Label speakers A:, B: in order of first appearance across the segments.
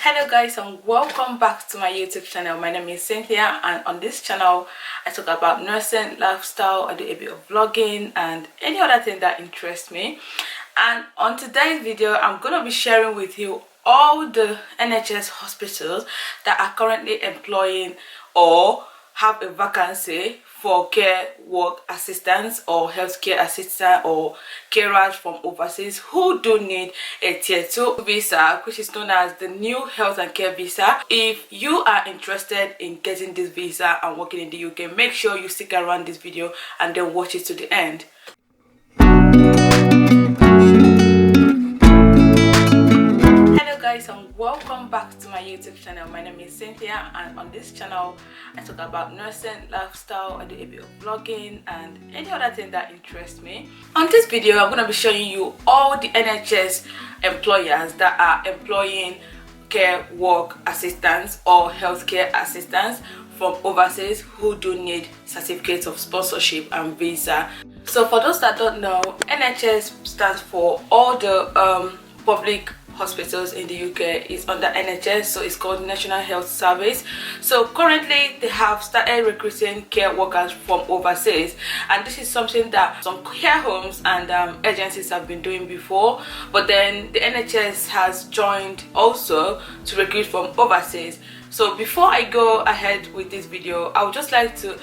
A: Hello guys, and welcome back to my YouTube channel. My name is Cynthia, and on this channel I talk about nursing, lifestyle. I do a bit of vlogging and any other thing that interests me. And on today's video I'm going to be sharing with you all the NHS hospitals that are currently employing or have a vacancy for care work assistants or healthcare assistant or carers from overseas who do need a tier 2 visa, which is known as the new health and care visa. If you are interested in getting this visa and working in the UK, make sure you stick around this video and then watch it to the end. Guys, and welcome back to my YouTube channel. My name is Cynthia, and on this channel I talk about nursing, lifestyle. I do a bit of vlogging and any other thing that interests me. On this video I'm going to be showing you all the NHS employers that are employing care work assistants or healthcare assistants from overseas who do need certificates of sponsorship and visa. So for those that don't know, NHS stands for all the public hospitals in the UK. Is under NHS, so it's called National Health Service. So currently they have started recruiting care workers from overseas, and this is something that some care homes and agencies have been doing before, but then the NHS has joined also to recruit from overseas. So before I go ahead with this video, I would just like to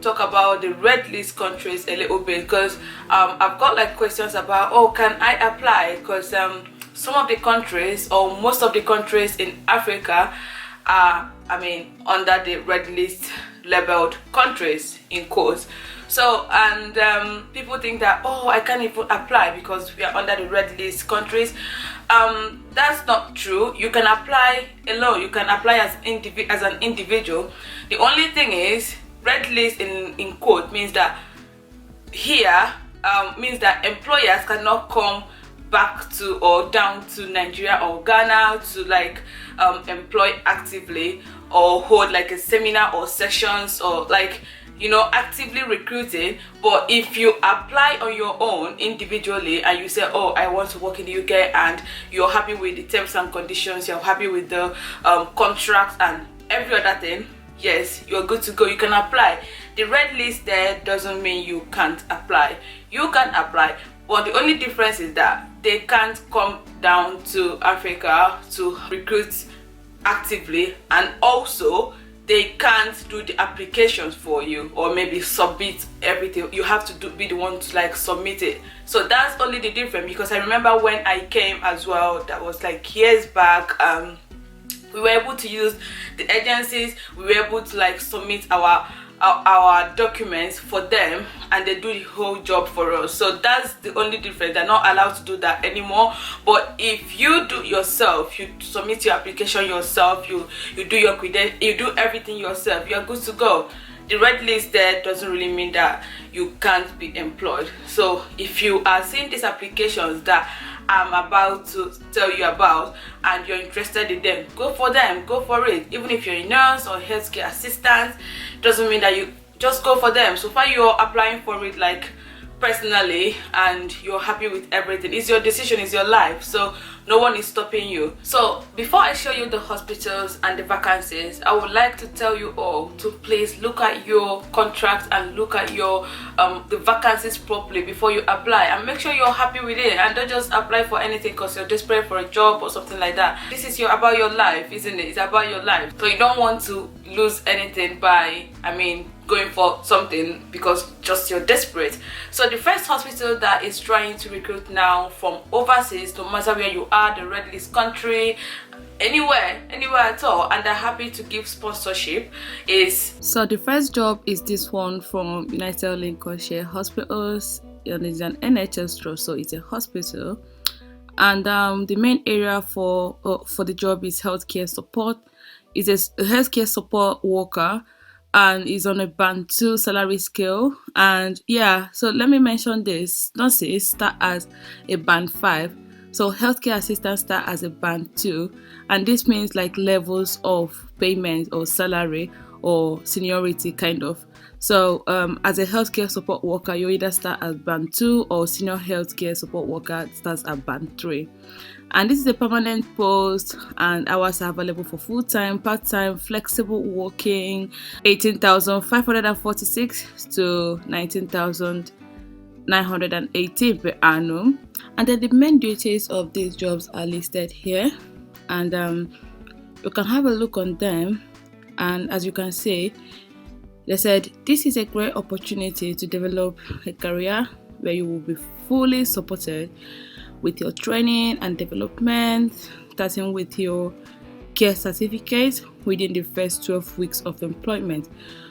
A: talk about the red list countries a little bit, because I've got like questions about, oh, can I apply? Because some of the countries or most of the countries in Africa are, under the red list labeled countries in quotes. So, and people think that, oh, I can't even apply because we are under the red list countries. That's not true. You can apply alone. You can apply as an individual. The only thing is, red list in quote means that here means that employers cannot come back to or down to Nigeria or Ghana to like employ actively or hold like a seminar or sessions or like, you know, actively recruiting. But if you apply on your own individually and you say, oh, I want to work in the UK, and you're happy with the terms and conditions, you're happy with the contracts and every other thing, yes, you're good to go. You can apply. The red list there doesn't mean you can't apply. You can apply, but the only difference is that they can't come down to Africa to recruit actively, and also they can't do the applications for you or maybe submit everything. You have to be the one to like submit it. So that's only the difference, because I remember when I came as well, that was like years back, we were able to use the agencies. We were able to like submit our documents for them, and they do the whole job for us. So that's the only difference. They're not allowed to do that anymore. But if you do yourself, you submit your application yourself, you do your credentials, you do everything yourself, you're good to go. The red list there doesn't really mean that you can't be employed. So if you are seeing these applications that I'm about to tell you about and you're interested in them, go for them, go for it. Even if you're a nurse or healthcare assistant, doesn't mean that you just go for them. So far you're applying for it like personally and you're happy with everything. It's your decision, it's your life, so no one is stopping you. So before I show you the hospitals and the vacancies, I would like to tell you all to please look at your contracts and look at your the vacancies properly before you apply, and make sure you're happy with it, and don't just apply for anything because you're desperate for a job or something like that. This is about your life, isn't it? It's about your life, so you don't want to lose anything by going for something because just you're desperate. So the first hospital that is trying to recruit now from overseas, no matter where you are, the red list country, anywhere at all, and they're happy to give sponsorship, is, so the first job is this one from United Lincolnshire Hospitals, and it's an NHS trust, so it's a hospital, and the main area for the job is healthcare support. It's a healthcare support worker, and is on a band 2 salary scale. And yeah, so let me mention this. Nurses start as a band 5, so healthcare assistants start as a band 2, and this means like levels of payment or salary or seniority kind of. So as a healthcare support worker, you either start at band 2 or senior healthcare support worker starts at band 3. And this is a permanent post, and hours are available for full-time, part-time, flexible working, 18,546 to 19,918 per annum. And then the main duties of these jobs are listed here, and you can have a look on them. And as you can see, they said this is a great opportunity to develop a career where you will be fully supported with your training and development, starting with your care certificate within the first 12 weeks of employment.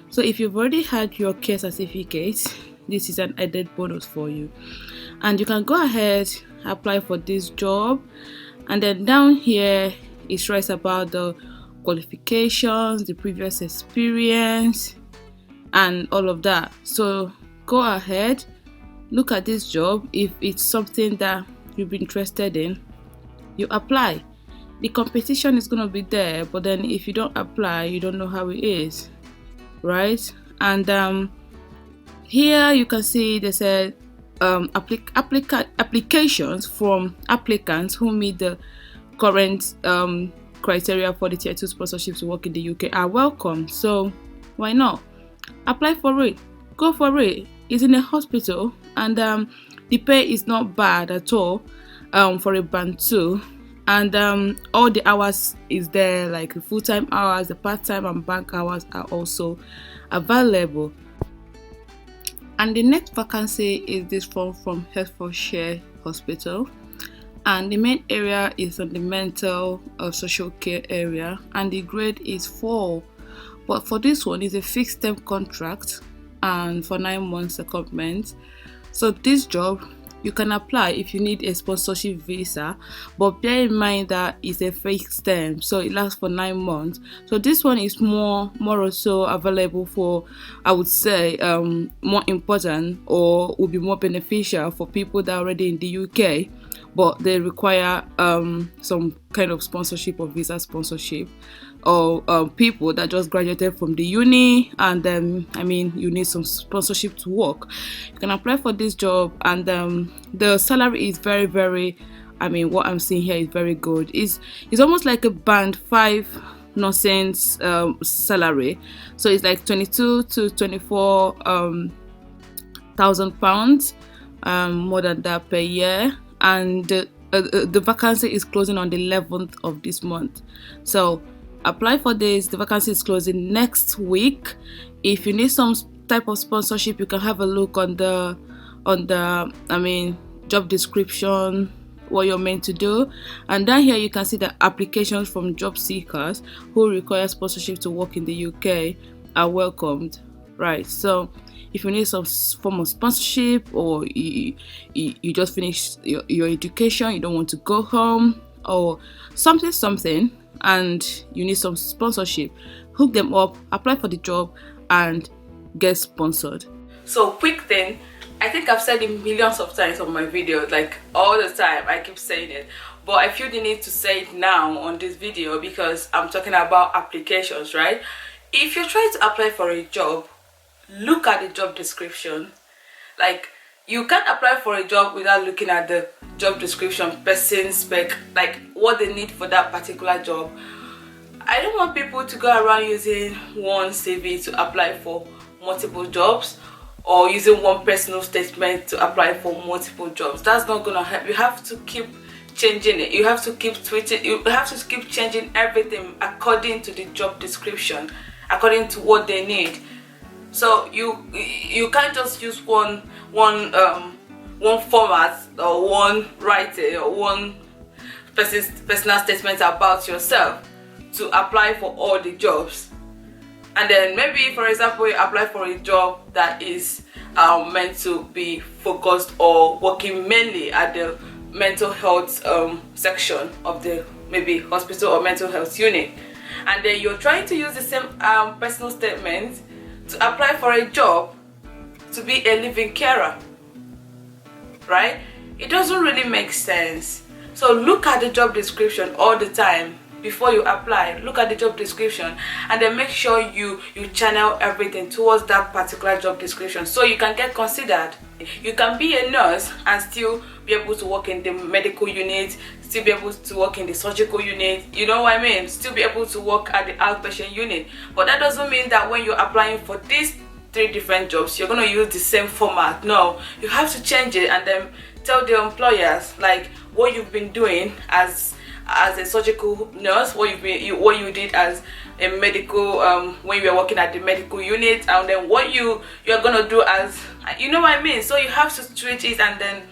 A: So if you've already had your care certificate, this is an added bonus for you, and you can go ahead apply for this job. And then down here it writes about the qualifications, the previous experience, and all of that. So go ahead, look at this job. If it's something that you've been interested in, you apply. The competition is going to be there, but then if you don't apply, you don't know how it is, right? And here you can see they said applications from applicants who meet the current criteria for the tier 2 sponsorship to work in the UK are welcome. So why not apply for it? Go for it. It's in a hospital, and the pay is not bad at all for a band 2, and all the hours is there, like the full-time hours, the part-time and bank hours are also available. And the next vacancy is this one from Hertfordshire Hospital, and the main area is on the mental social care area, and the grade is 4. But for this one, it's a fixed term contract and for 9 months secondment. So this job, you can apply if you need a sponsorship visa, but bear in mind that it's a fixed term, so it lasts for 9 months. So this one is more or so available for, I would say, more important, or would be more beneficial for people that are already in the UK, but they require some kind of sponsorship or visa sponsorship, or people that just graduated from the uni, and you need some sponsorship to work. You can apply for this job, and the salary is very, what I'm seeing here is very good. It's almost like a band 5 nursing salary, so it's like 22 to 24 thousand pounds, more than that per year. And the vacancy is closing on the 11th of this month, so apply for this. The vacancy is closing next week. If you need some type of sponsorship, you can have a look on the job description, what you're meant to do. And down here you can see the applications from job seekers who require sponsorship to work in the UK are welcomed, right? So if you need some form of sponsorship, or you just finished your education, you don't want to go home, or something, and you need some sponsorship, hook them up, apply for the job, and get sponsored. So quick thing, I think I've said it millions of times on my videos, like all the time I keep saying it, but I feel the need to say it now on this video because I'm talking about applications, right? If you're trying to apply for a job, look at the job description. Like, you can't apply for a job without looking at the job description, person spec, like what they need for that particular job. I don't want people to go around using one CV to apply for multiple jobs, or using one personal statement to apply for multiple jobs. That's not gonna help. You have to keep changing it. You have to keep tweeting. You have to keep changing everything according to the job description, according to what they need. So you can't just use one format, or one writing, or one personal statement about yourself to apply for all the jobs. And then maybe, for example, you apply for a job that is meant to be focused or working mainly at the mental health section of the maybe hospital or mental health unit, and then you're trying to use the same personal statement to apply for a job to be a living carer, right? It doesn't really make sense. So look at the job description all the time before you apply. Look at the job description and then make sure you channel everything towards that particular job description so you can get considered. You can be a nurse and still be able to work in the medical unit, still be able to work in the surgical unit, you know what I mean, still be able to work at the outpatient unit. But that doesn't mean that when you're applying for these 3 different jobs you're going to use the same format. No, you have to change it and then tell the employers like what you've been doing as a surgical nurse, what you did as a medical when you were working at the medical unit, and then what you're gonna do as, you know what I mean. So you have to switch it and then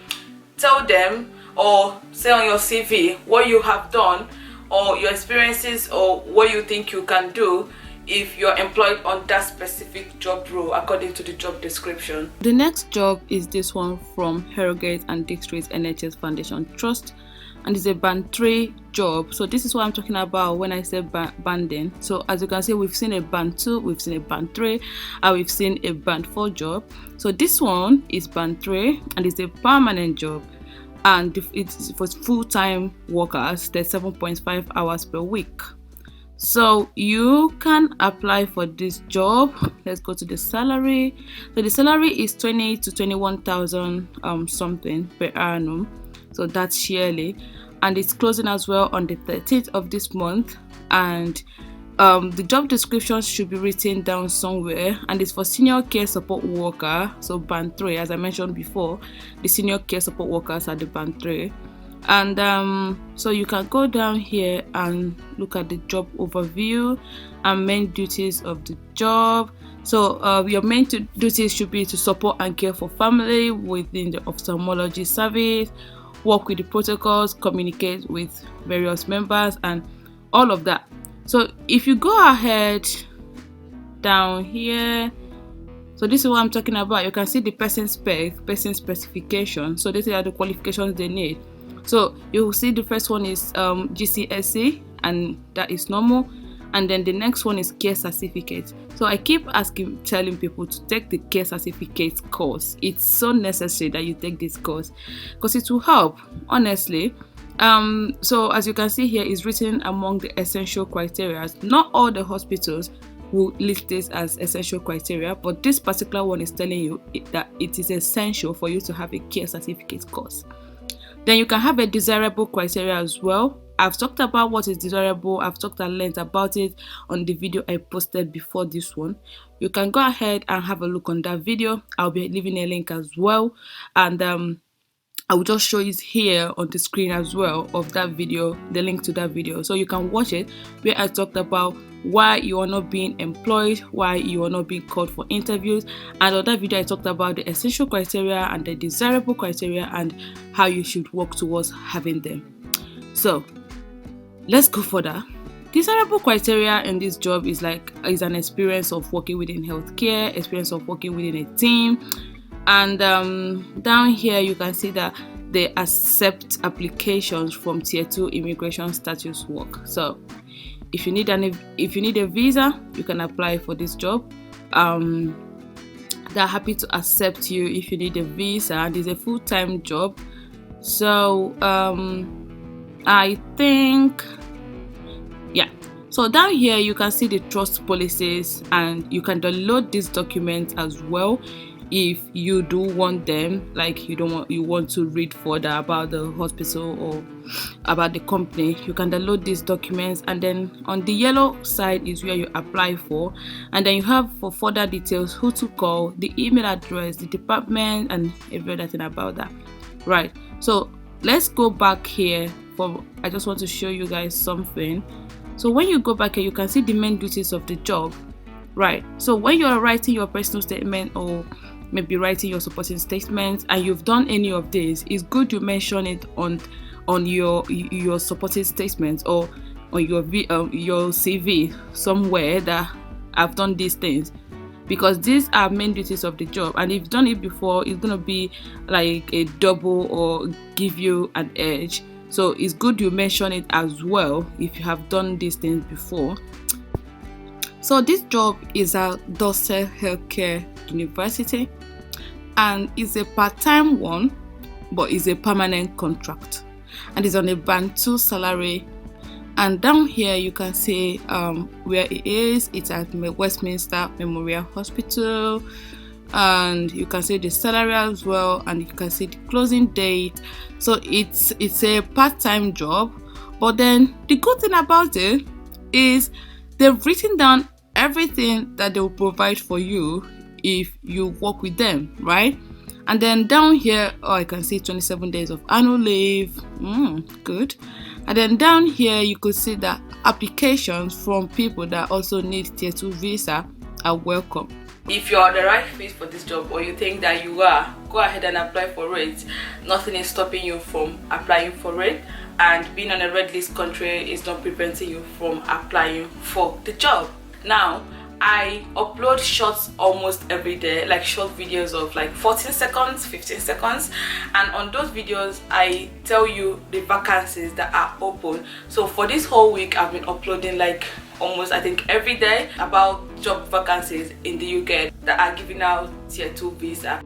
A: tell them, or say on your CV what you have done or your experiences or what you think you can do if you're employed on that specific job role according to the job description. The next job is this one from Harrogate and District NHS Foundation Trust, and it's a band 3 job. So this is what I'm talking about when I say banding. So as you can see, we've seen a band 2, we've seen a band 3, and we've seen a band 4 job. So this one is band 3 and it's a permanent job, and it's for full-time workers. There's 7.5 hours per week. So you can apply for this job. Let's go to the salary. So the salary is 20 to 21,000 something per annum. So that's yearly, and it's closing as well on the 13th of this month. And the job description should be written down somewhere, and it's for senior care support worker. So band 3, as I mentioned before, the senior care support workers are the band 3. And so you can go down here and look at the job overview and main duties of the job. So your main duties should be to support and care for family within the ophthalmology service, work with the protocols, communicate with various members, and all of that. So if you go ahead down here, so this is what I'm talking about. You can see the person specification. So these are the qualifications they need. So you will see the first one is GCSE, and that is normal, and then the next one is care certificate. So I keep telling people to take the care certificate course. It's so necessary that you take this course because it will help, honestly. So as you can see here, is written among the essential criteria. Not all the hospitals will list this as essential criteria, but this particular one is telling you that it is essential for you to have a care certificate course. Then you can have a desirable criteria as well. I've talked about what is desirable. I've talked at length about it on the video I posted before this one. You can go ahead and have a look on that video. I'll be leaving a link as well, and I will just show it here on the screen as well of that video, the link to that video, so you can watch it, where I talked about why you are not being employed, why you are not being called for interviews, and on that video I talked about the essential criteria and the desirable criteria and how you should work towards having them. So let's go further. Desirable criteria in this job is an experience of working within healthcare, experience of working within a team. And down here you can see that they accept applications from tier 2 immigration status work. So if you need a visa, you can apply for this job. They're happy to accept you if you need a visa, and it's a full-time job. So I think, yeah. So down here you can see the trust policies, and you can download these documents as well if you do want them, like you want to read further about the hospital or about the company. You can download these documents, and then on the yellow side is where you apply for, and then you have for further details who to call, the email address, the department, and every other thing about that. Right, so let's go back here. I just want to show you guys something. So when you go back here, you can see the main duties of the job. Right, so when you're writing your personal statement, or maybe writing your supporting statement, and you've done any of this, it's good you mention it on your supporting statement or on your CV somewhere that I've done these things, because these are main duties of the job, and if you've done it before, it's gonna be like a double or give you an edge. So it's good you mention it as well if you have done these things before. So this job is at Dorset Healthcare University, and it's a part-time one, but it's a permanent contract, and it's on a band 2 salary, And down here you can see where it is. It's at Westminster Memorial Hospital, and you can see the salary as well, and you can see the closing date. So it's a part-time job, but then the good thing about it is they've written down everything that they will provide for you if you work with them, right? And then down here, I can see 27 days of annual leave. Good. And then down here you could see that applications from people that also need tier 2 visa are welcome. If you're the right fit for this job, or you think that you are, go ahead and apply for it. Nothing is stopping you from applying for it, and being on a red list country is not preventing you from applying for the job. Now, I upload shorts almost every day, like short videos of like 14 seconds, 15 seconds, and on those videos I tell you the vacancies that are open. So for this whole week I've been uploading like almost, I think, every day about job vacancies in the UK that are giving out tier 2 visa.